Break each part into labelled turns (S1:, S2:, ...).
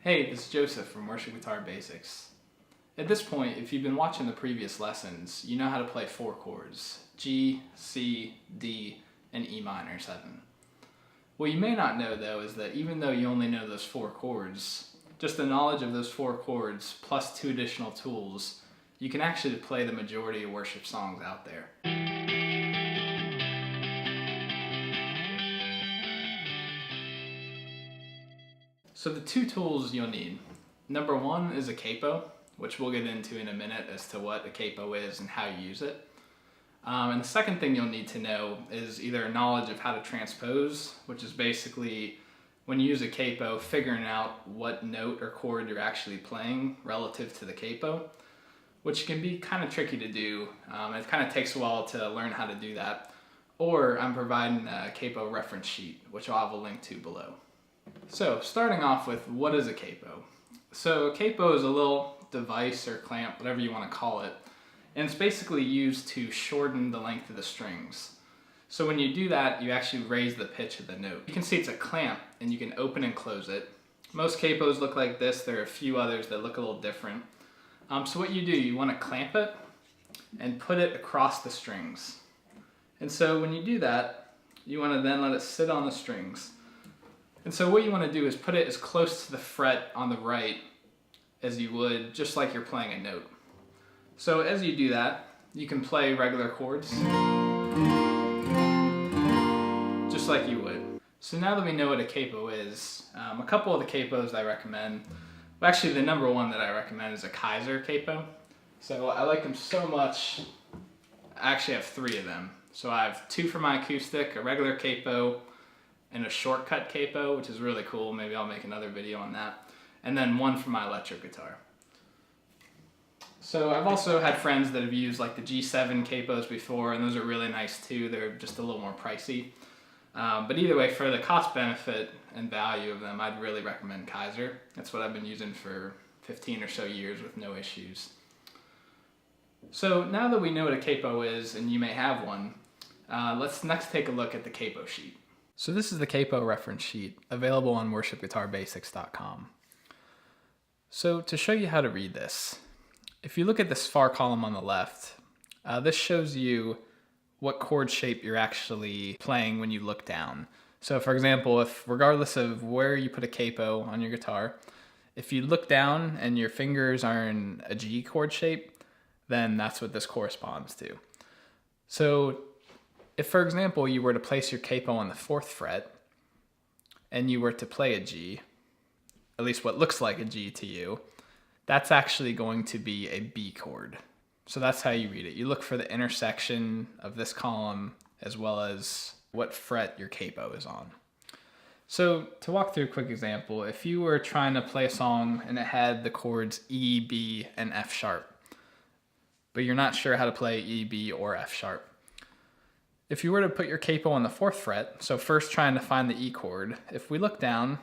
S1: Hey, this is Joseph from Worship Guitar Basics. At this point, if you've been watching the previous lessons, you know how to play 4 chords: G, C, D, and E minor 7. What you may not know though is that even though you only know those 4 chords, just the knowledge of those 4 chords plus 2 additional tools, you can actually play the majority of worship songs out there. So the 2 tools you'll need. Number 1 is a capo, which we'll get into in a minute as to what a capo is and how you use it. And the second thing you'll need to know is either knowledge of how to transpose, which is basically when you use a capo, figuring out what note or chord you're actually playing relative to the capo, which can be kind of tricky to do. It kind of takes a while to learn how to do that. Or I'm providing a capo reference sheet, which I'll have a link to below. So starting off with, what is a capo? So a capo is a little device or clamp, whatever you want to call it, and it's basically used to shorten the length of the strings. So when you do that, you actually raise the pitch of the note. You can see it's a clamp and you can open and close it. Most capos look like this. There are a few others that look a little different. So what you do, you want to clamp it and put it across the strings. And so when you do that, you want to then let it sit on the strings. And so what you want to do is put it as close to the fret on the right as you would just like you're playing a note. So as you do that, you can play regular chords just like you would. So now that we know what a capo is, a couple of the capos I recommend, well, actually the number 1 that I recommend is a Kaiser capo. So I like them so much, I actually have 3 of them. So I have 2 for my acoustic, a regular capo, and a shortcut capo, which is really cool. Maybe I'll make another video on that. And then 1 for my electric guitar. So I've also had friends that have used like the G7 capos before, and those are really nice too. They're just a little more pricey. But either way, for the cost benefit and value of them, I'd really recommend Kaiser. That's what I've been using for 15 or so years with no issues. So now that we know what a capo is, and you may have one, let's next take a look at the capo sheet. So this is the capo reference sheet, available on worshipguitarbasics.com. So to show you how to read this, if you look at this far column on the left, this shows you what chord shape you're actually playing when you look down. So for example, if regardless of where you put a capo on your guitar, if you look down and your fingers are in a G chord shape, then that's what this corresponds to. So if, for example, you were to place your capo on the 4th fret and you were to play a G, at least what looks like a G to you, that's actually going to be a B chord. So that's how you read it. You look for the intersection of this column as well as what fret your capo is on. So to walk through a quick example, if you were trying to play a song and it had the chords E, B, and F sharp, but you're not sure how to play E, B, or F sharp, if you were to put your capo on the 4th fret, so first trying to find the E chord, if we look down,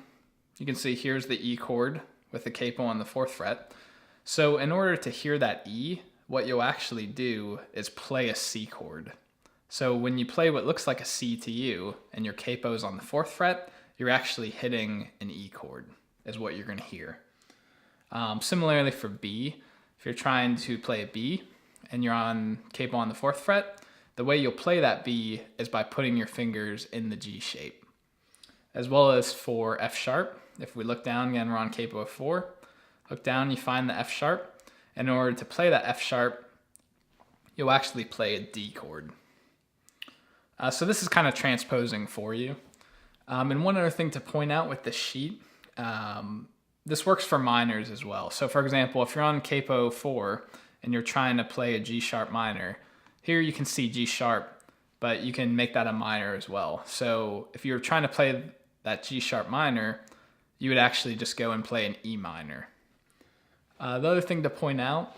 S1: you can see here's the E chord with the capo on the 4th fret. So in order to hear that E, what you'll actually do is play a C chord. So when you play what looks like a C to you and your capo is on the 4th fret, you're actually hitting an E chord is what you're going to hear. Similarly for B, if you're trying to play a B and you're on capo on the 4th fret, the way you'll play that B is by putting your fingers in the G shape. As well as for F sharp, if we look down, again we're on capo of 4, look down, you find the F sharp, and in order to play that F sharp, you'll actually play a D chord. So this is kind of transposing for you. And one other thing to point out with the sheet, this works for minors as well. So for example, if you're on capo 4 and you're trying to play a G sharp minor, here you can see G sharp, but you can make that a minor as well. So if you're trying to play that G sharp minor, you would actually just go and play an E minor. The other thing to point out,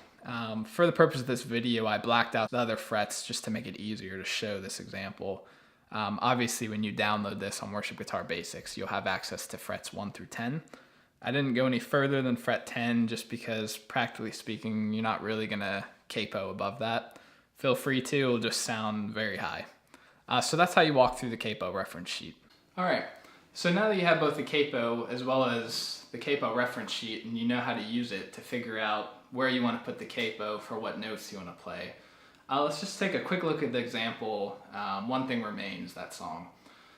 S1: for the purpose of this video, I blacked out the other frets just to make it easier to show this example. Obviously, when you download this on Worship Guitar Basics, you'll have access to frets 1 through 10. I didn't go any further than fret 10 just because, practically speaking, you're not really going to capo above that. Feel free to, it'll just sound very high. So that's how you walk through the capo reference sheet. All right, so now that you have both the capo as well as the capo reference sheet and you know how to use it to figure out where you want to put the capo for what notes you want to play. Let's just take a quick look at the example, One Thing Remains, that song.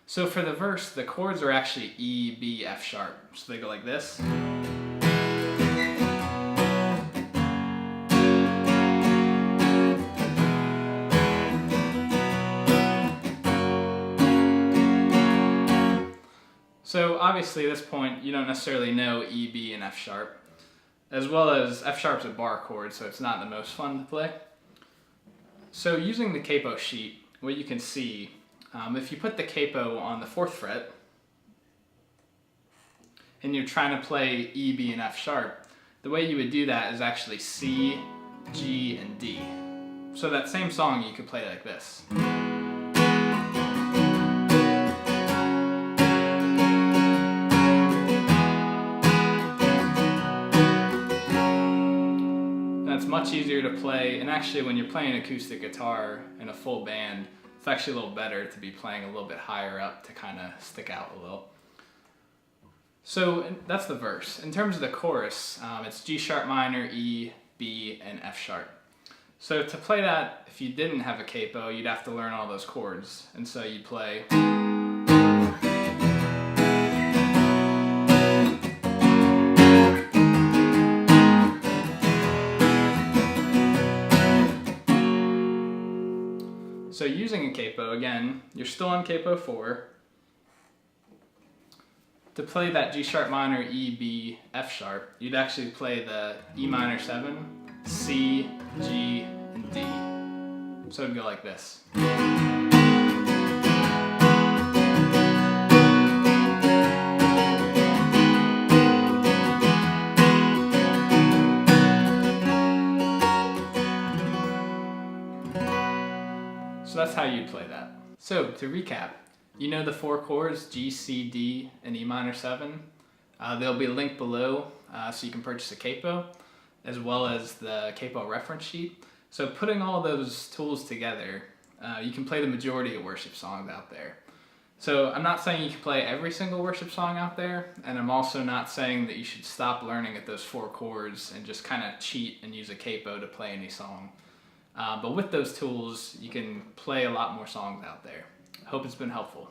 S1: So for the verse, the chords are actually E, B, F sharp. So they go like this. So obviously at this point you don't necessarily know E, B, and F sharp, as well as F sharp's a bar chord, so it's not the most fun to play. So using the capo sheet, what you can see, if you put the capo on the 4th fret and you're trying to play E, B, and F sharp, the way you would do that is actually C, G, and D. So that same song you could play like this. It's much easier to play, and actually when you're playing acoustic guitar in a full band, it's actually a little better to be playing a little bit higher up to kind of stick out a little. So that's the verse. In terms of the chorus, it's G sharp minor, E, B, and F sharp. So to play that, if you didn't have a capo, you'd have to learn all those chords, and so you'd play So using a capo, again, you're still on capo 4. To play that G sharp minor, E, B, F sharp, you'd actually play the E minor 7, C, G, and D. So it'd go like this. So that's how you'd play that. So to recap, you know the 4 chords, G, C, D, and E minor 7. They'll be linked below so you can purchase a capo, as well as the capo reference sheet. So putting all those tools together, you can play the majority of worship songs out there. So I'm not saying you can play every single worship song out there, and I'm also not saying that you should stop learning at those 4 chords and just kind of cheat and use a capo to play any song. But with those tools, you can play a lot more songs out there. Hope it's been helpful.